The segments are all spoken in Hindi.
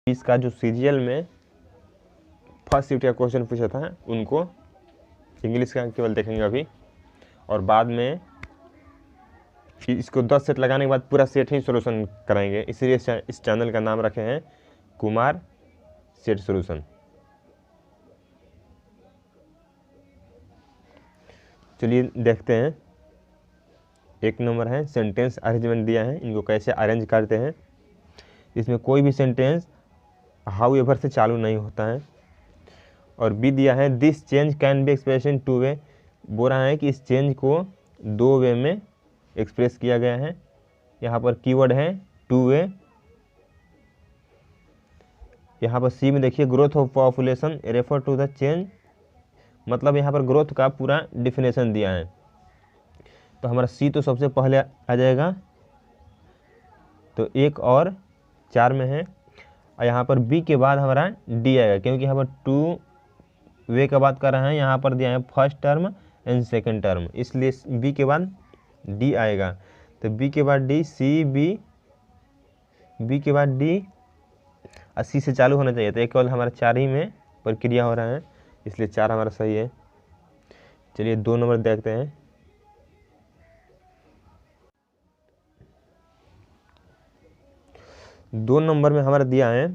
इसका जो सीरियल में फर्स्ट शिफ्ट का क्वेश्चन पूछा था उनको इंग्लिश का केवल देखेंगे अभी, और बाद में इसको 10 सेट लगाने के बाद पूरा सेट ही सोल्यूशन कराएंगे। इसलिए इस चैनल का नाम रखे हैं कुमार सेट सोल्यूशन। चलिए देखते हैं। एक नंबर है सेंटेंस अरेंजमेंट दिया है, इनको कैसे अरेंज करते हैं। इसमें कोई भी सेंटेंस हाउ एवर से चालू नहीं होता है। और बी दिया है this change can be express in 2 वे। बोल रहा है कि इस चेंज को 2 वे में एक्सप्रेस किया गया है। यहाँ पर कीवर्ड है 2 वे। यहाँ पर सी में देखिए growth of population refer to the change, मतलब यहाँ पर ग्रोथ का पूरा डिफिनेशन दिया है। तो हमारा सी तो सबसे पहले आ जाएगा, तो 1 और 4 में है। और यहाँ पर बी के बाद हमारा डी आएगा, क्योंकि यहाँ पर 2 वे का बात कर रहे हैं। यहाँ पर दिया है first term and second term, इसलिए बी के बाद डी आएगा। तो बी के बाद डी, सी बी के बाद डी, और सी से चालू होना चाहिए। तो एक केवल हमारा 4 ही में प्रक्रिया हो रहा है, इसलिए 4 हमारा सही है। चलिए 2 नंबर देखते हैं। दो नंबर में हमारा दिया है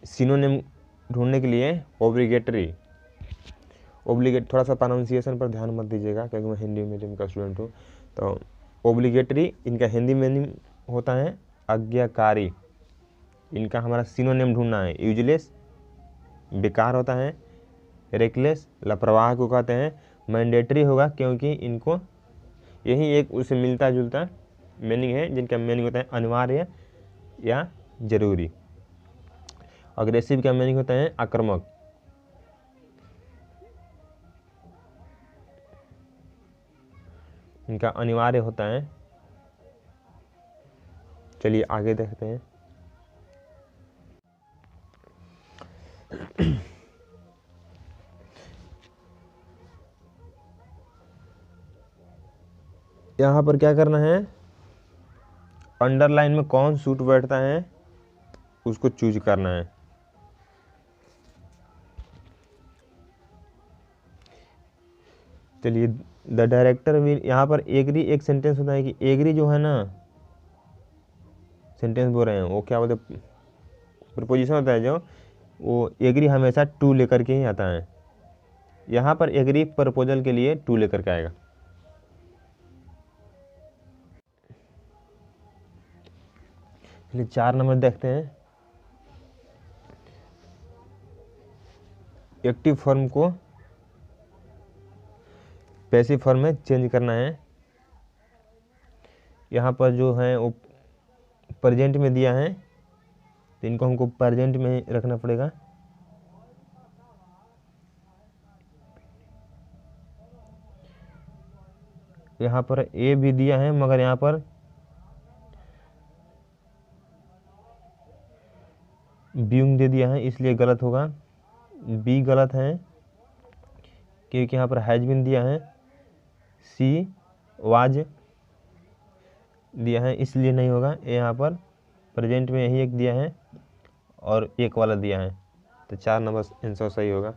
सिनोनिम ढूंढने के लिए ऑब्लिगेटरी। थोड़ा सा प्रोनाउंसिएशन पर ध्यान मत दीजिएगा, क्योंकि मैं हिंदी मीडियम का स्टूडेंट हूँ। तो ऑब्लिगेटरी, इनका हिंदी मीनिंग होता है आज्ञाकारी। इनका हमारा सिनोनिम ढूंढना है। यूजलेस बेकार होता है, रेकलेस लापरवाह को कहते हैं, मैंडेटरी होगा क्योंकि इनको यही एक उससे मिलता जुलता मीनिंग है, जिनका मीनिंग होता है अनिवार्य या जरूरी। अग्रेसिव का मीनिंग होता है आक्रामक। इनका अनिवार्य होता है। चलिए आगे देखते हैं। यहाँ पर क्या करना है, अंडरलाइन में कौन सूट बैठता है उसको चूज करना है। चलिए द डायरेक्टर विल, यहाँ पर एग्री एक सेंटेंस होता है कि एग्री जो है ना सेंटेंस बोल रहे हैं, वो क्या बोलते हैं, प्रपोजिशन होता है जो, वो एग्री हमेशा टू लेकर के ही आता है। यहाँ पर एग्री प्रपोजल के लिए टू लेकर के आएगा। चलिए 4 नंबर देखते हैं। एक्टिव फॉर्म को पैसिव फॉर्म में चेंज करना है। यहाँ पर जो है वो प्रेजेंट में दिया है, तो इनको हमको प्रेजेंट में ही रखना पड़ेगा। यहाँ पर ए भी दिया है, मगर यहाँ पर बीइंग दे दिया है, इसलिए गलत होगा। बी गलत है क्योंकि यहाँ पर हैज बीन दिया है। सी वाज दिया है, इसलिए नहीं होगा। यहाँ पर प्रेजेंट में यही एक दिया है और एक वाला दिया है, तो 4 नंबर आंसर सही होगा।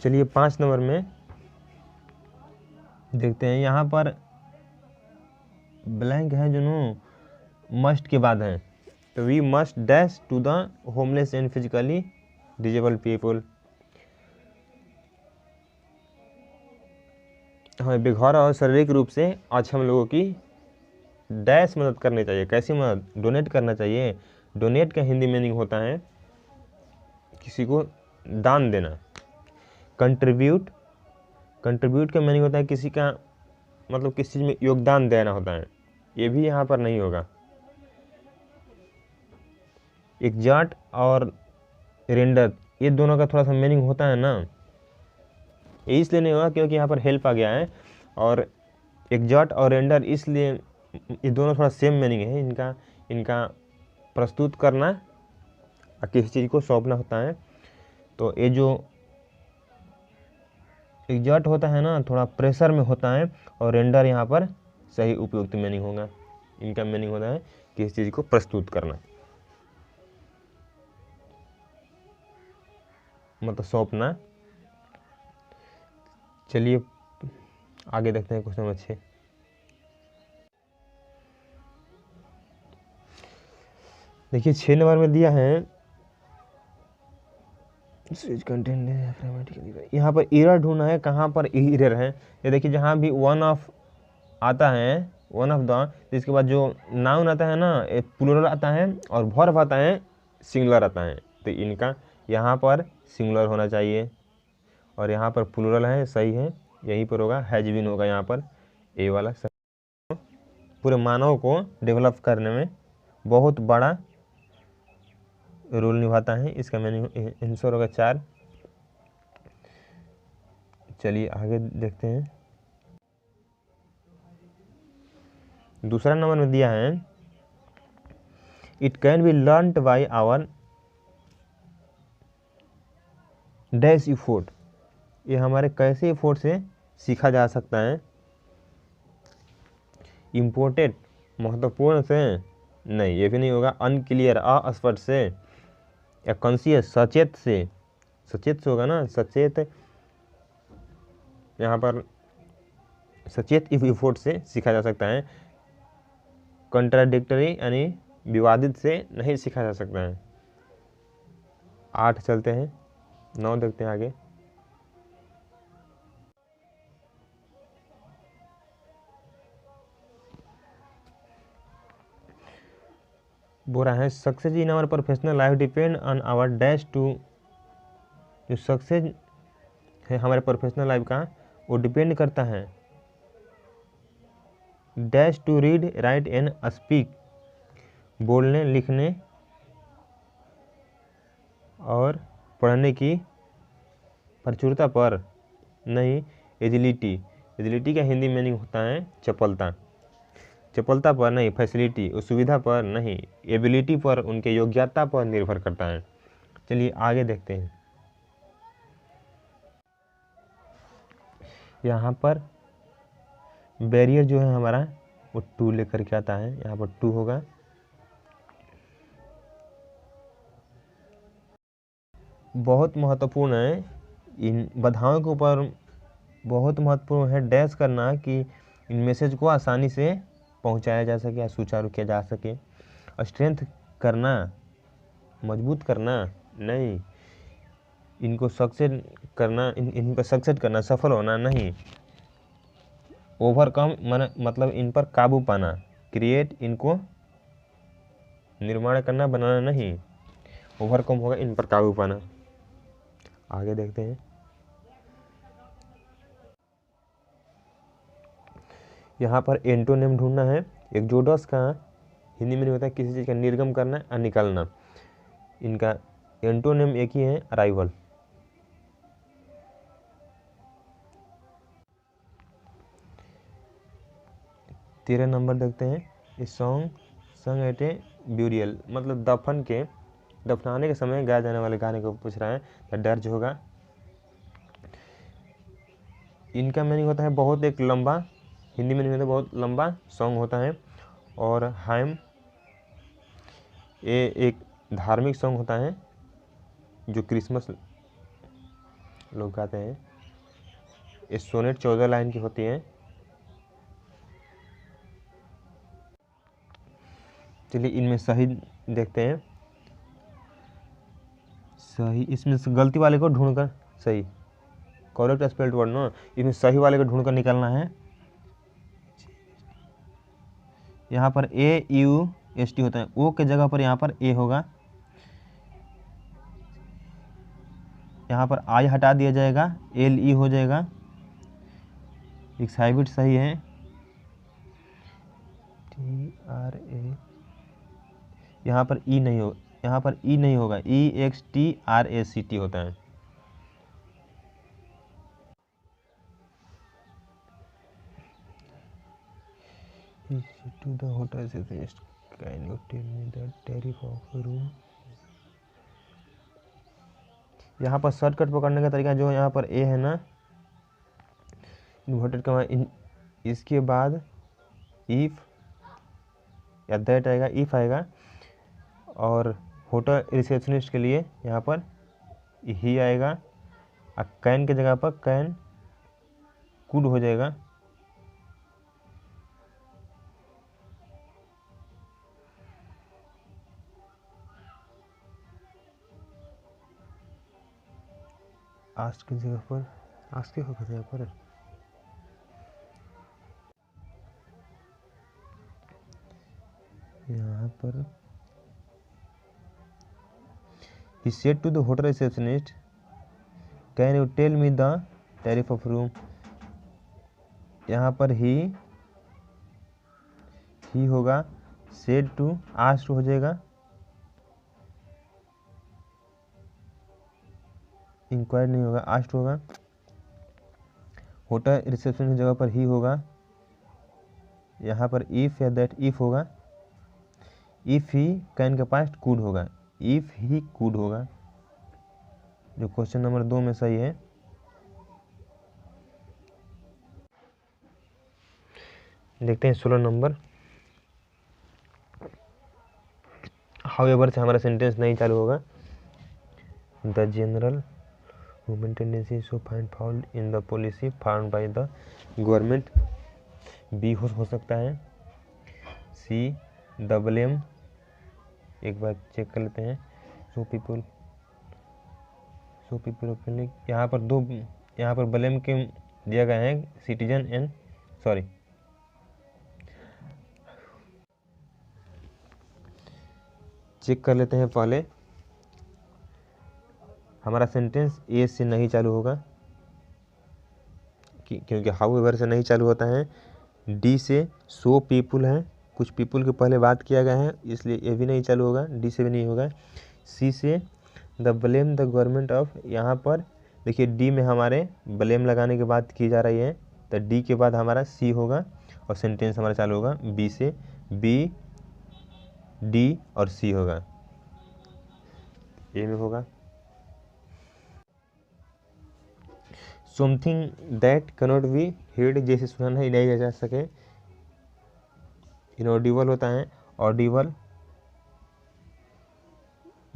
चलिए 5 नंबर में देखते हैं। यहाँ पर ब्लैंक है जो नो मस्ट के बाद है, तो we must dash to the homeless and physically disable people. हमें बेघर और शारीरिक रूप से अक्षम लोगों की डैश मदद करनी चाहिए। कैसी मदद? डोनेट करना चाहिए। डोनेट का हिंदी मीनिंग होता है किसी को दान देना। कंट्रीब्यूट का मीनिंग होता है किसी का, मतलब किसी चीज़ में योगदान देना होता है, ये भी यहाँ पर नहीं होगा। एग्जॉट और रेंडर, ये दोनों का थोड़ा सा मीनिंग होता है ना, ये इसलिए नहीं होगा क्योंकि यहाँ पर हेल्प आ गया है। और एग्जॉट और रेंडर, इसलिए ये दोनों थोड़ा सेम मीनिंग है इनका प्रस्तुत करना और किसी चीज़ को सौंपना होता है। तो ये जो एग्जॉट होता है ना, थोड़ा प्रेशर में होता है, और रेंडर यहाँ पर सही उपयुक्त मीनिंग होगा। इनका मीनिंग होता है किसी चीज़ को प्रस्तुत करना, मतलब सौंपना। चलिए आगे देखते हैं क्वेश्चन नंबर 6। देखिए 6 नंबर में दिया है कंटेंट, यहाँ पर एरर ढूंढना है। कहाँ पर एरर है, ये देखिए जहाँ भी वन ऑफ आता है, वन ऑफ द, इसके बाद जो नाउन आता है ना प्लूरल आता है और वर्ब आता है सिंगुलर आता है। तो इनका यहाँ पर सिंगुलर होना चाहिए और यहाँ पर प्लूरल है, सही है, यहीं पर होगा, हैज बीन होगा यहाँ पर, ए वाला। पूरे मानव को डेवलप करने में बहुत बड़ा रोल निभाता है। इसका मीनिंग आंसर होगा 4। चलिए आगे देखते हैं। दूसरा नंबर में दिया है it can be learned by our dash effort, ये हमारे कैसे इफोर्ट से सीखा जा सकता है। इम्पोर्टेड महत्वपूर्ण से नहीं, ये भी नहीं होगा। अनक्लियर अस्पष्ट से, या कॉन्शियस सचेत से, सचेत से होगा ना, सचेत, यहाँ पर सचेत इफोर्ट से सीखा जा सकता है। कंट्राडिक्टरी यानी विवादित से नहीं सीखा जा सकता है। 8 चलते हैं, 9 देखते हैं आगे। बोल रहा है success in our professional life depend on our dash to, जो सक्सेस है हमारे प्रोफेशनल लाइफ का वो डिपेंड करता है dash to read write and speak, बोलने लिखने और पढ़ने की प्रचुरता पर नहीं। एजिलिटी, एजिलिटी का हिंदी मीनिंग होता है चपलता, चपलता पर नहीं, फैसिलिटी उस सुविधा पर नहीं, एबिलिटी पर, उनके योग्यता पर निर्भर करता है। चलिए आगे देखते हैं। यहाँ पर बैरियर जो है हमारा वो 2 लेकर के आता है, यहाँ पर 2 होगा। बहुत महत्वपूर्ण है, इन बाधाओं के ऊपर बहुत महत्वपूर्ण है डैश करना कि इन मैसेज को आसानी से पहुंचाया जा सके या सुचारू किया जा सके। स्ट्रेंथ करना, मजबूत करना नहीं, इनको सक्सेस करना, इन पर सक्सेस करना, सफल होना नहीं। ओवरकम मतलब इन पर काबू पाना, क्रिएट इनको निर्माण करना, बनाना नहीं, ओवरकम होगा इन पर काबू पाना। आगे देखते हैं। यहाँ पर एंटोनिम ढूंढना है। एक्सोडस का हिंदी में नहीं होता है किसी चीज़ का निर्गम करना या निकलना, इनका एंटोनिम एक ही है, अराइवल। तेरह नंबर देखते हैं। A song sung at a burial, मतलब दफनाने के समय गाए जाने वाले गाने को पूछ रहा है। तो डर्ज होगा। इनका मीनिंग होता है बहुत एक लंबा, हिंदी में नहीं होता, बहुत लंबा सॉन्ग होता है। और हाइम ये एक धार्मिक सॉन्ग होता है जो क्रिसमस लोग गाते हैं। ये सोनेट 14 लाइन की होती है। चलिए इनमें सही देखते हैं। सही, इसमें गलती वाले को ढूंढकर, सही करेक्ट स्पेल्ड वर्ड नो, इसमें सही वाले को ढूंढकर निकालना है। यहाँ पर AUST होता है, ओ के जगह पर यहाँ पर ए होगा। यहाँ पर आई हटा दिया जाएगा, LE हो जाएगा। एक्साइबिट सही है, TRA, यहाँ पर ई नहीं हो, यहाँ पर ई नहीं होगा, EXTRACT होता है। To the hotel request, can you tell me the tariff of room? यहाँ पर शॉर्टकट पकड़ने का तरीका जो यहाँ पर ए है ना, इन्वर्टेड कमा, इसके बाद इफ या दैट आएगा, इफ़ आएगा। और होटल रिसेप्शनिस्ट के लिए यहाँ पर ही आएगा, और कैन की जगह पर कैन कुड हो जाएगा। आस्क की जगह पर आस्क की होगा यहाँ पर, यहाँ पर he said to the hotel receptionist, can you tell me the tariff of room। यहाँ पर ही होगा, said to asked हो जाएगा, इंक्वायर नहीं होगा, आस्ट होगा। होटल रिसेप्शन की जगह पर ही होगा, यहाँ पर इफ़ या दैट इफ़ होगा। इफ़ ही कैन के पास कूड होगा, इफ़ ही कूड होगा, जो क्वेश्चन नंबर 2 में सही है। देखते हैं 16 नंबर। हाउएवर से हमारा सेंटेंस नहीं चालू होगा। The general human tendency so find fault in the policy found by the government. बी हो सकता है। सी द ब्लेम, एक बार चेक कर लेते हैं। सो पीपल ओपनली, यहाँ पर दो, यहाँ पर ब्लेम के दिया गया है सिटीजन एंड सॉरी, चेक कर लेते हैं पहले। हमारा सेंटेंस ए से नहीं चालू होगा क्योंकि हाउएवर से नहीं चालू होता है। डी से सो पीपुल है, कुछ पीपुल के पहले बात किया गया है, इसलिए ये भी नहीं चालू होगा, डी से भी नहीं होगा। सी से the blame the government of, यहाँ पर देखिए डी में हमारे ब्लेम लगाने की बात की जा रही है, तो डी के बाद हमारा सी होगा और सेंटेंस हमारा चालू होगा बी से। बी डी और सी होगा, ए में होगा। Something that cannot be head, जैसे सुना नहीं जा सके। इनऑडिबल होता है, ऑडिबल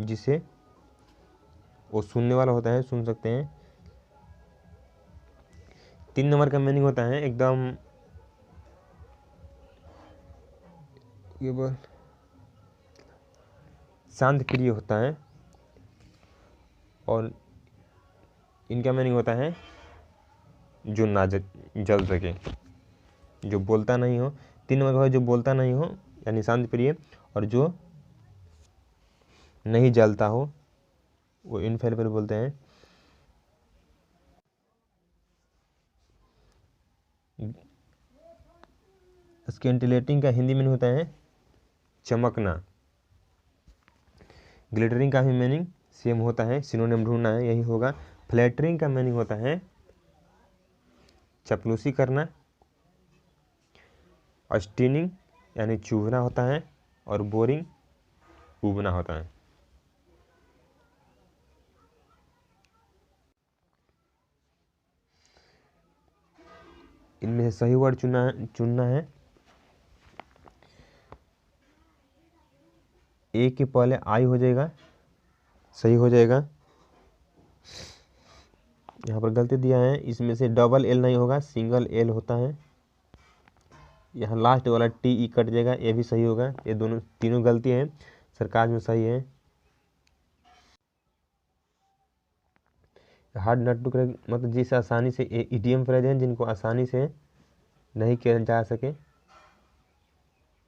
जिसे वो सुनने वाला होता है, सुन सकते हैं। 3 नंबर का मीनिंग होता है एकदम शांत प्रिय होता है, और इनका मीनिंग होता है जो ना जल सके, जो बोलता नहीं हो। 3 नंबर का जो बोलता नहीं हो यानी शांत प्रिय, और जो नहीं जलता हो वो इनफेलेबल बोलते हैं। स्किंटिलेटिंग का हिंदी मीनिंग होता है चमकना। ग्लिटरिंग का भी मीनिंग सेम होता है, सिनोनिम ढूंढना है, यही होगा। फ्लैटरिंग का मीनिंग होता है चपलूसी करना। स्टीनिंग यानी चूभना होता है, और बोरिंग उबना होता है। इनमें से सही वर्ड चुनना है। ए के पहले आई हो जाएगा, सही हो जाएगा। यहाँ पर गलती दिया है, इसमें से डबल एल नहीं होगा, सिंगल एल होता है। यहाँ लास्ट वाला टी ई कट जाएगा, ये भी सही होगा। ये दोनों तीनों गलती है, सरकार में सही है। हार्ड नट टू क्रैक मतलब जिसे आसानी से, इडियम फ्रेज हैं जिनको आसानी से नहीं किया जा सके।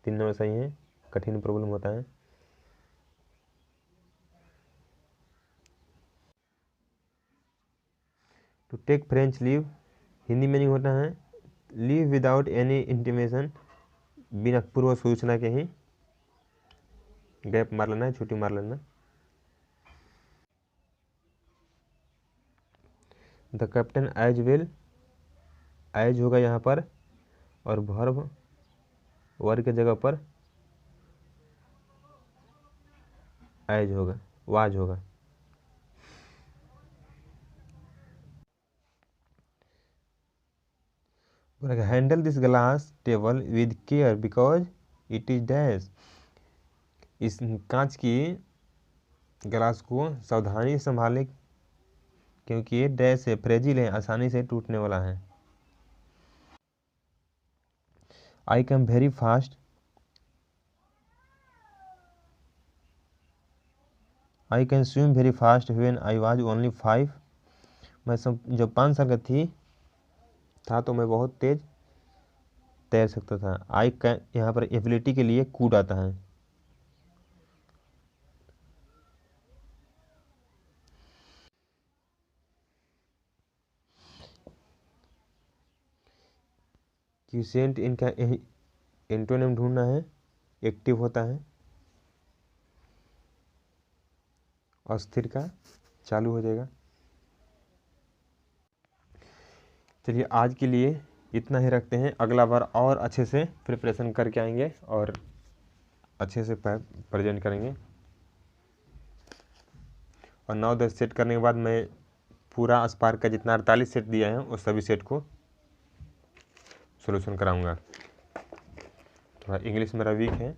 3 नंबर सही है, कठिन प्रॉब्लम होता है। To take French leave, Hindi meaning होता है लीव विदाउट एनी इंटीमेशन, बिना पूर्व सूचना के ही गैप मार लेना है, छुट्टी मार लेना। The captain as well, as होगा यहाँ पर, और वर्ब वर्ग के जगह पर एज होगा, वाज होगा। Handle this glass table with care because it is dash. इस कांच की गिलास को सावधानी से संभालें क्योंकि ये डैश है, फ्रेजिल है, आसानी से टूटने वाला है। I came very fast. I can swim very fast when I was only 5। मैं जब 5 साल का था तो मैं बहुत तेज तैर सकता था। आई कैन यहाँ पर एबिलिटी के लिए कूड आता है। क्यूसेंट इनका एंटोनिम ढूंढना है। एक्टिव होता है, अस्थिर का चालू हो जाएगा। चलिए आज के लिए इतना ही रखते हैं, अगला बार और अच्छे से प्रिपरेशन करके आएंगे और अच्छे से प्रेजेंट करेंगे। और 9-10 सेट करने के बाद मैं पूरा स्पार्क का जितना 48 सेट दिया है उस सभी सेट को सॉल्यूशन कराऊंगा। थोड़ा इंग्लिश मेरा वीक है।